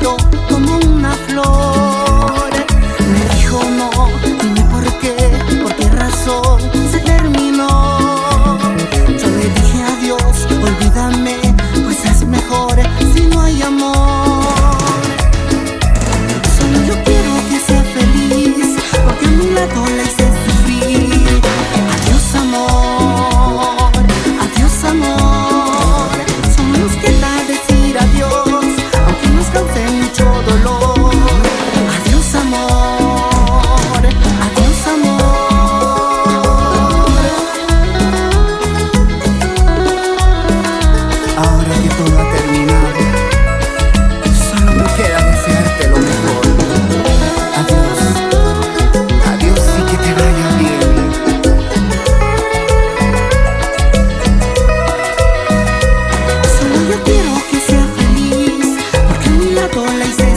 abrió como una flor. Me dijo no, dime por qué razón se terminó. Yo le dije adiós, olvídame, pues es mejor si no hay amor. Solo yo quiero que sea feliz, porque a mi lado la hice sufrir. Adiós amor, adiós amor. Solo nos queda decir adiós, aunque nos cause mucho dolor. Adiós amor, adiós amor. Ahora que todo ha terminado, solo me queda desearte lo mejor. Adiós, adiós y que te vaya bien. Solo yo quiero que sea feliz, porque a mi lado la hice